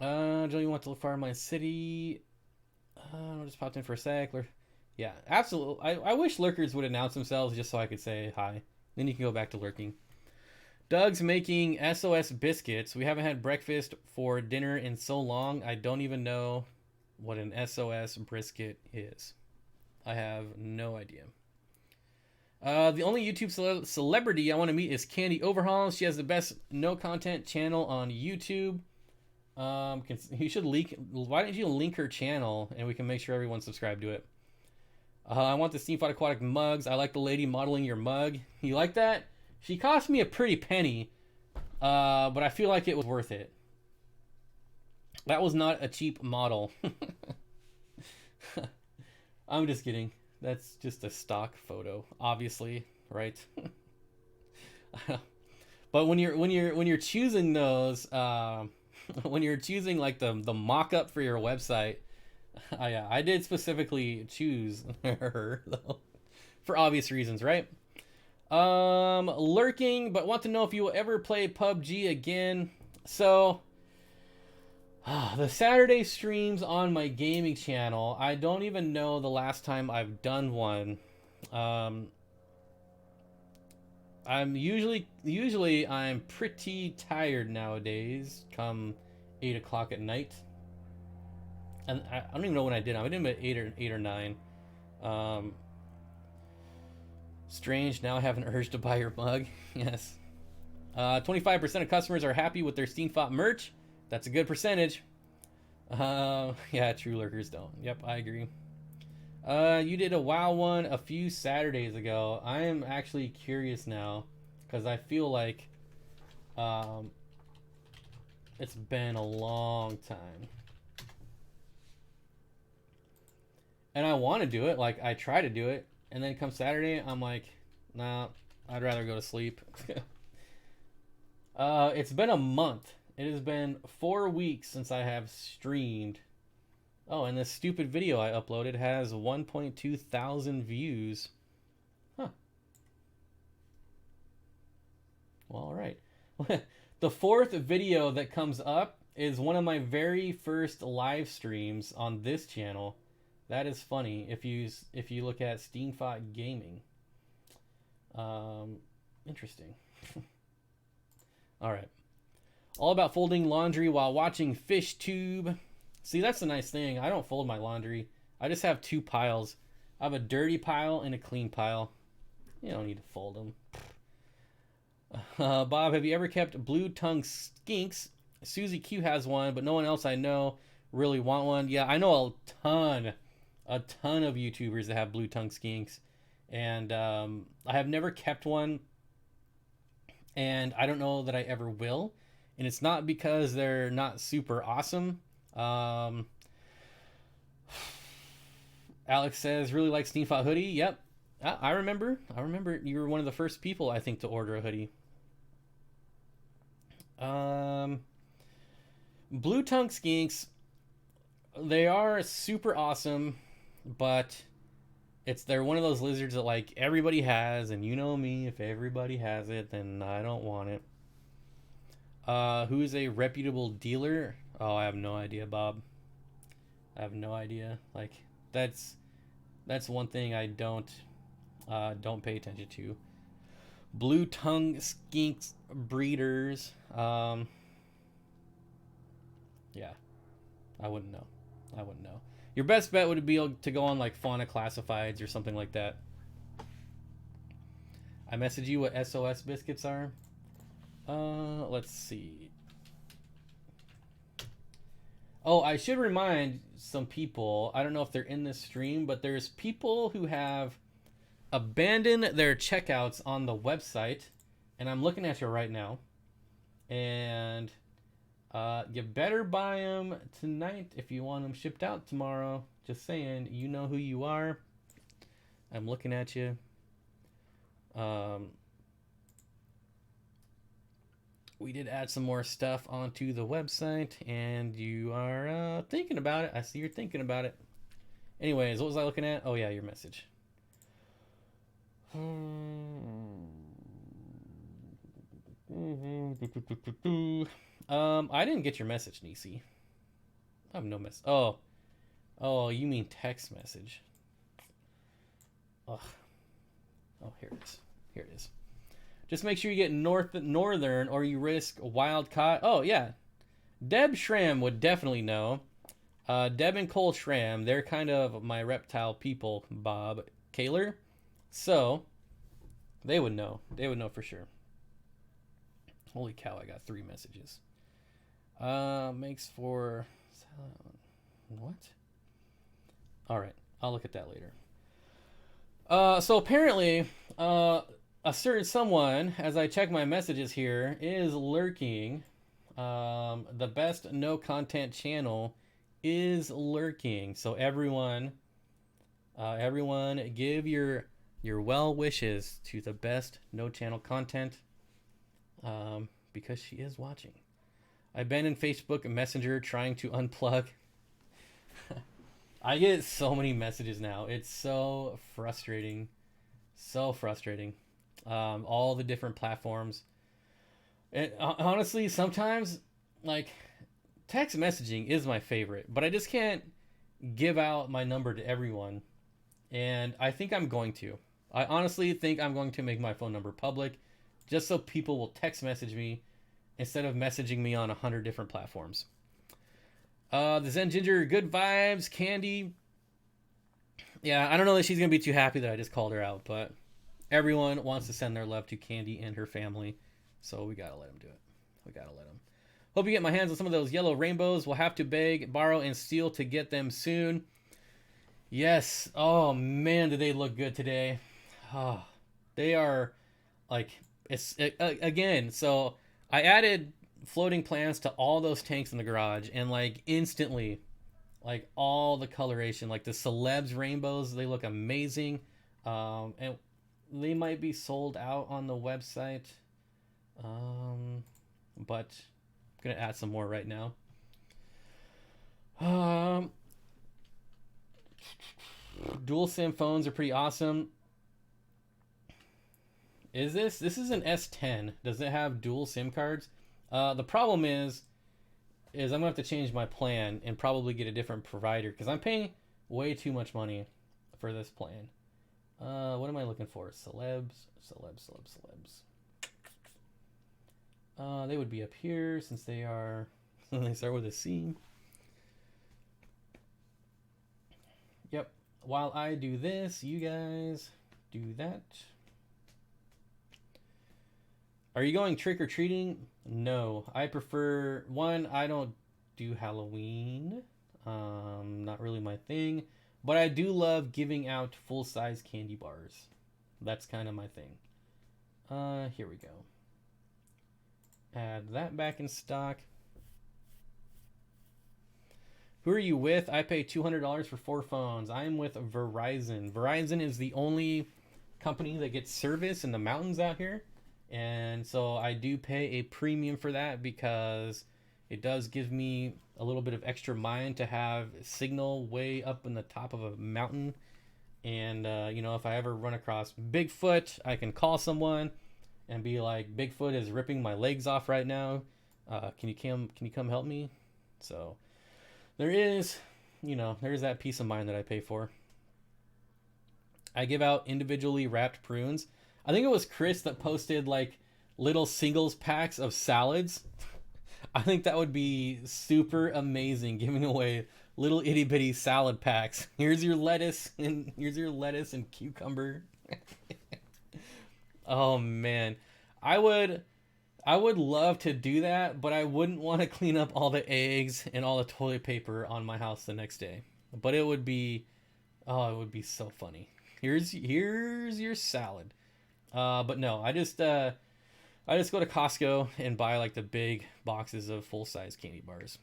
Joey wants to look for my city. I just popped in for a sec. Yeah, absolutely. I wish lurkers would announce themselves just so I could say hi. Then you can go back to lurking. Doug's making SOS biscuits. We haven't had breakfast for dinner in so long. I don't even know what an SOS brisket is. I have no idea. The only YouTube celebrity I want to meet is Candy Overhaul. She has the best no content channel on YouTube. You should link. Why don't you link her channel and we can make sure everyone's subscribed to it. I want the Steenfott Aquatic mugs. I like the lady modeling your mug. You like that? She cost me a pretty penny, but I feel like it was worth it. That was not a cheap model. I'm just kidding. That's just a stock photo, obviously, right? But when you're choosing those, when you're choosing like the mock-up for your website, I did specifically choose her though, for obvious reasons, right? Lurking, but want to know if you will ever play PUBG again. So, the Saturday streams on my gaming channel, I don't even know the last time I've done one. I'm usually I'm pretty tired nowadays come 8 o'clock at night. And I don't even know when I did. I did them at 8 or 9. Strange. Now I have an urge to buy your mug. Yes. 25% of customers are happy with their Steenfott merch. That's a good percentage. Yeah, true lurkers don't. Yep, I agree. You did a WoW one a few Saturdays ago. I am actually curious now because I feel like it's been a long time. And I want to do it. Like, I try to do it. And then come Saturday, I'm like, nah, I'd rather go to sleep. It's been a month. It has been 4 weeks since I have streamed. Oh, and this stupid video I uploaded has 1.2 thousand views. Huh. Well, all right. The fourth video that comes up is one of my very first live streams on this channel That is funny if you look at Steenfott Gaming. Interesting. All right. All about folding laundry while watching FishTube. See, that's the nice thing. I don't fold my laundry. I just have two piles. I have a dirty pile and a clean pile. You don't need to fold them. Bob, have you ever kept blue tongue skinks? Susie Q has one, but no one else I know really want one. Yeah, I know a ton of YouTubers that have blue tongue skinks, and I have never kept one, and I don't know that I ever will. And it's not because they're not super awesome. Alex says, really like Steenfott hoodie. Yep. I remember you were one of the first people, I think, to order a hoodie. Blue tongue skinks, they are super awesome, but they're one of those lizards that like everybody has, and you know me, if everybody has it, then I don't want it. Who is a reputable dealer? Oh, I have no idea, Bob. I have no idea. Like that's one thing I don't pay attention to. Blue tongue skinks breeders. Yeah, I wouldn't know. Your best bet would be to go on like Fauna Classifieds or something like that. I messaged you what SOS biscuits are. Let's see. Oh, I should remind some people, I don't know if they're in this stream, but there's people who have abandoned their checkouts on the website, and I'm looking at you right now. And you better buy them tonight if you want them shipped out tomorrow. Just saying, you know who you are. I'm looking at you. We did add some more stuff onto the website, and you are thinking about it. I see you're thinking about it. Anyways, what was I looking at? Oh, yeah, your message. I didn't get your message, Nisi. I have no message. Oh, you mean text message. Ugh. Oh, here it is. Just make sure you get northern or you risk wild caught. Oh, yeah. Deb Schramm would definitely know. Deb and Cole Schramm, they're kind of my reptile people, Bob Kaler. So, they would know. They would know for sure. Holy cow, I got 3 messages. Makes for... What? Alright, I'll look at that later. So apparently, a certain someone, as I check my messages here, is lurking. The best no content channel is lurking. So everyone give your well wishes to the best no channel content, because she is watching. I've been in Facebook Messenger trying to unplug. I get so many messages now. It's so frustrating. So frustrating. All the different platforms. And honestly, sometimes, like, text messaging is my favorite, but I just can't give out my number to everyone. And I think I'm going to. I honestly think I'm going to make my phone number public, just so people will text message me instead of messaging me on 100 different platforms. The Zen Ginger, good vibes, Candy. Yeah, I don't know that she's going to be too happy that I just called her out, but everyone wants to send their love to Candy and her family, so we got to let them do it. We got to let them. Hope you get my hands on some of those yellow rainbows. We'll have to beg, borrow, and steal to get them soon. Yes. Oh, man, do they look good today. Oh, they are, like, again, so I added floating plants to all those tanks in the garage, and like instantly, like all the coloration, like the celebs rainbows, they look amazing. And they might be sold out on the website, but I'm gonna add some more right now. Dual SIM phones are pretty awesome. This is an S10. Does it have dual SIM cards? The problem is I'm gonna have to change my plan and probably get a different provider, because I'm paying Way too much money for this plan. What am I looking for? Celebs. They would be up here since they are. They start with a C. Yep. While I do this, you guys do that. Are you going trick or treating? No, I prefer one. I don't do Halloween. Not really my thing. But I do love giving out full-size candy bars. That's kind of my thing. Here we go. Add that back in stock. Who are you with? I pay $200 for 4 phones. I'm with Verizon. Verizon is the only company that gets service in the mountains out here. And so I do pay a premium for that because it does give me a little bit of extra mind to have signal way up in the top of a mountain. And, if I ever run across Bigfoot, I can call someone and be like, Bigfoot is ripping my legs off right now. Can you come help me? So there is, there's that peace of mind that I pay for. I give out individually wrapped prunes. I think it was Chris that posted like little singles packs of salads. I think that would be super amazing, giving away little itty bitty salad packs. Here's your lettuce and cucumber. Oh man, I would love to do that, but I wouldn't want to clean up all the eggs and all the toilet paper on my house the next day. But it would be so funny. Here's your salad. But no, I just go to Costco and buy like the big boxes of full-size candy bars.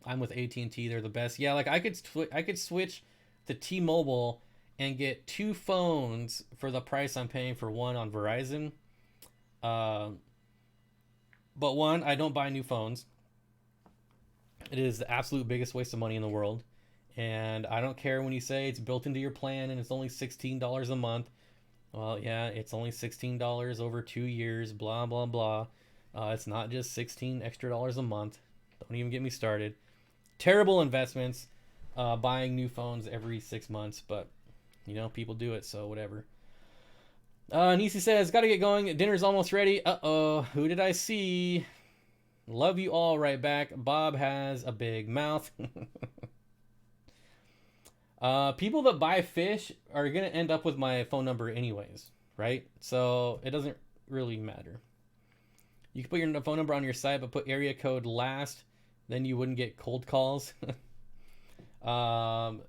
I'm with AT&T. They're the best. Yeah, like I could switch to T-Mobile and get 2 phones for the price I'm paying for one on Verizon. But one, I don't buy new phones. It is the absolute biggest waste of money in the world. And I don't care when you say it's built into your plan and it's only $16 a month. Well, yeah, it's only $16 over 2 years, blah, blah, blah. It's not just $16 extra a month. Don't even get me started. Terrible investments, buying new phones every 6 months, but, people do it, so whatever. Nisi says, gotta get going. Dinner's almost ready. Uh-oh, who did I see? Love you all right back. Bob has a big mouth. People that buy fish are going to end up with my phone number anyways, right? So it doesn't really matter. You can put your phone number on your site, but put area code last. Then you wouldn't get cold calls. I'll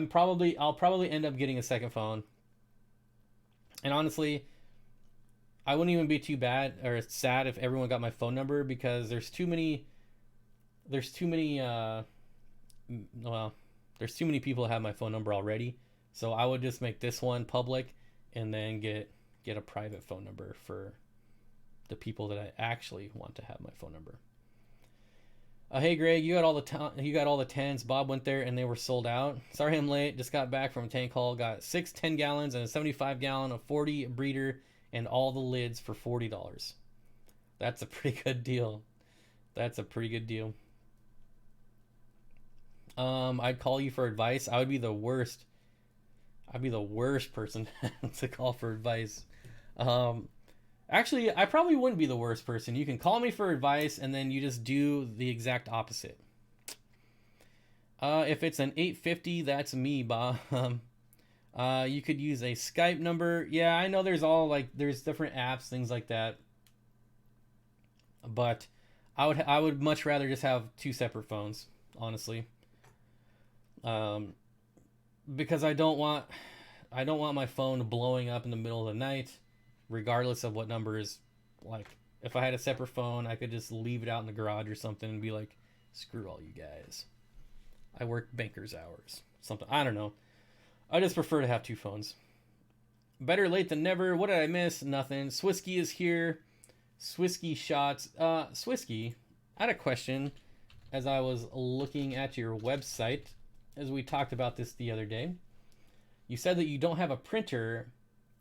probably end up getting a second phone. And honestly, I wouldn't even be too bad or sad if everyone got my phone number because there's too many people that have my phone number already. So I would just make this one public and then get a private phone number for the people that I actually want to have my phone number. Hey Greg, you got all the 10s. Bob went there and they were sold out. Sorry I'm late. Just got back from a tank haul. Got 6 10 gallons and a 75 gallon of 40 breeder and all the lids for $40. That's a pretty good deal. I'd call you for advice. I would be the worst. I'd be the worst person to call for advice. Actually, I probably wouldn't be the worst person. You can call me for advice, and then you just do the exact opposite. If it's an 850, that's me, Bob. You could use a Skype number. Yeah, I know there's different apps, things like that. But I would much rather just have 2 separate phones, honestly. Because I don't want my phone blowing up in the middle of the night, regardless of what number is. Like, if I had a separate phone, I could just leave it out in the garage or something and be like, screw all you guys. I work banker's hours. Something. I don't know. I just prefer to have 2 phones. Better late than never. What did I miss? Nothing. Swisky is here. Swisky shots. Swisky, I had a question as I was looking at your website, as we talked about this the other day. You said that you don't have a printer,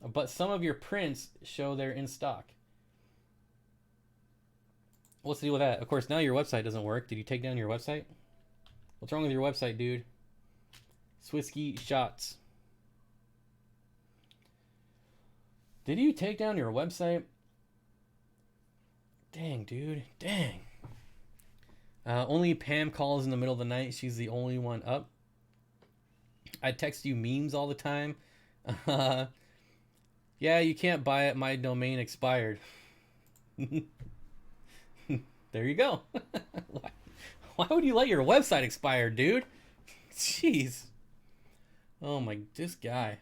but some of your prints show they're in stock. What's the deal with that? Of course, now your website doesn't work. Did you take down your website? What's wrong with your website, dude? Swisky Shots. Did you take down your website? Dang, dude. Dang. Only Pam calls in the middle of the night. She's the only one up. I text you memes all the time. Yeah, you can't buy it. My domain expired. There you go. Why would you let your website expire, dude? Jeez. Oh my, this guy.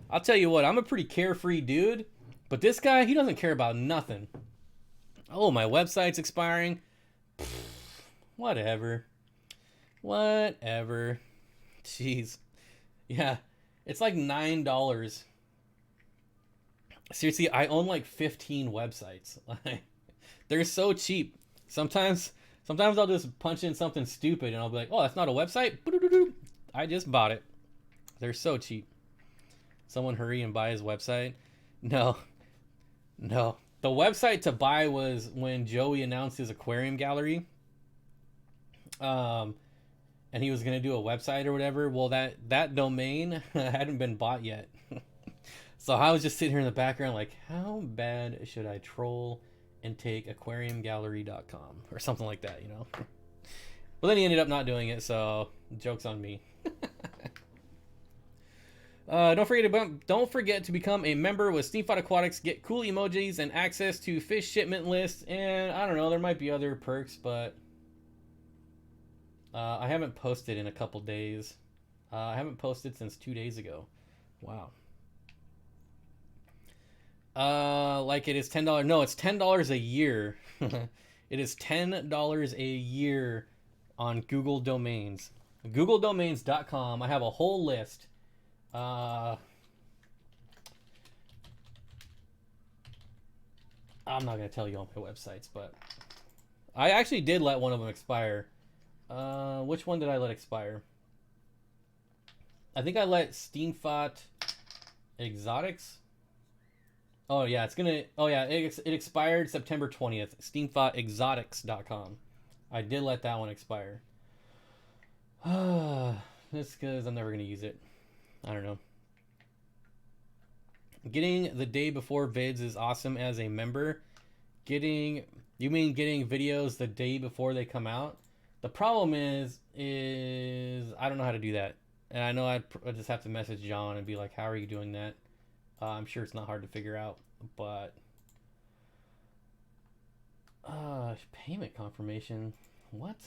I'll tell you what, I'm a pretty carefree dude, but this guy, he doesn't care about nothing. Oh, my website's expiring. Pfft, whatever. Whatever. Jeez. Yeah, it's like $9. Seriously, I own like 15 websites. They're so cheap. Sometimes I'll just punch in something stupid and I'll be like, oh, that's not a website? I just bought it. They're so cheap. Someone hurry and buy his website. No. The website to buy was when Joey announced his aquarium gallery. And he was going to do a website or whatever. Well, that domain hadn't been bought yet. So I was just sitting here in the background like, how bad should I troll and take aquariumgallery.com or something like that, you know? But then he ended up not doing it, so joke's on me. Don't forget to become a member with Steenfott Aquatics. Get cool emojis and access to fish shipment lists. And I don't know, there might be other perks, but I haven't posted in a couple days. I haven't posted since 2 days ago. Wow. Like it is $10. No, it's $10 a year. It is $10 a year on Google Domains. GoogleDomains.com. I have a whole list. I'm not going to tell you all my websites, but I actually did let one of them expire. Which one did I let expire? I think I let Steenfott Exotics. Oh yeah, it expired September 20th. SteenfottExotics.com. I did let that one expire. That's because I'm never going to use it. I don't know. Getting the day before vids is awesome as a member. You mean getting videos the day before they come out? The problem is I don't know how to do that. And I know I just have to message John and be like, how are you doing that? I'm sure it's not hard to figure out, but payment confirmation. What?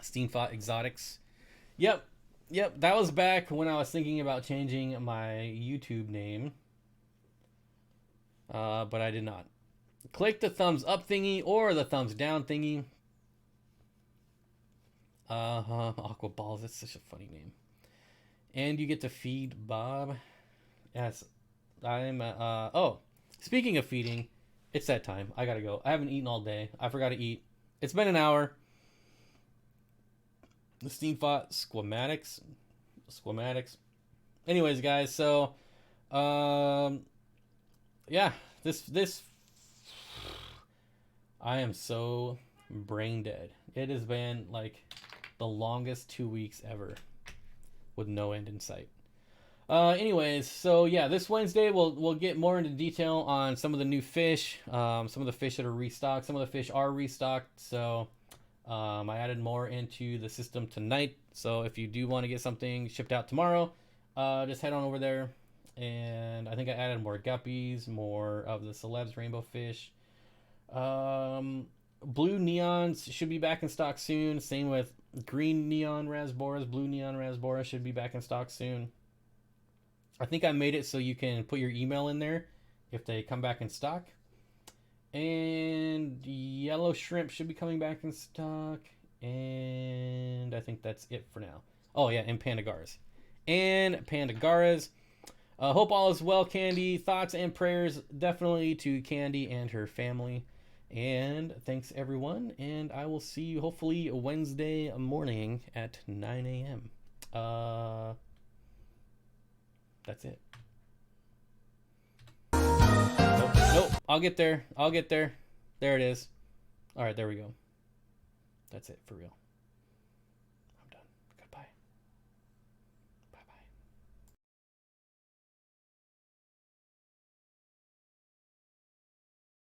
Steenfott Exotics. Yep, that was back when I was thinking about changing my YouTube name. But I did not. Click the thumbs up thingy or the thumbs down thingy. Aqua Balls, that's such a funny name. And you get to feed Bob. Yes, I'm, oh, speaking of feeding, it's that time. I gotta go. I haven't eaten all day. I forgot to eat. It's been an hour. The Steenfott Squamatics. Anyways, guys, so, yeah, this, I am so brain dead. It has been, like, the longest 2 weeks ever with no end in sight. Anyways, so yeah, this Wednesday we'll get more into detail on some of the new fish, some of the fish that are restocked. Some of the fish are restocked, so I added more into the system tonight. So if you do want to get something shipped out tomorrow, just head on over there. And I think I added more guppies, more of the celebs rainbow fish. Blue neons should be back in stock soon. Same with green neon rasboras. Blue neon rasbora should be back in stock soon. I think I made it so you can put your email in there if they come back in stock. And yellow shrimp should be coming back in stock. And I think that's it for now. Oh yeah, and Pandagaras. Hope all is well, Candy. Thoughts and prayers definitely to Candy and her family. And thanks everyone. And I will see you hopefully Wednesday morning at 9 a.m. That's it. Nope. I'll get there. There it is. All right, there we go. That's it for real.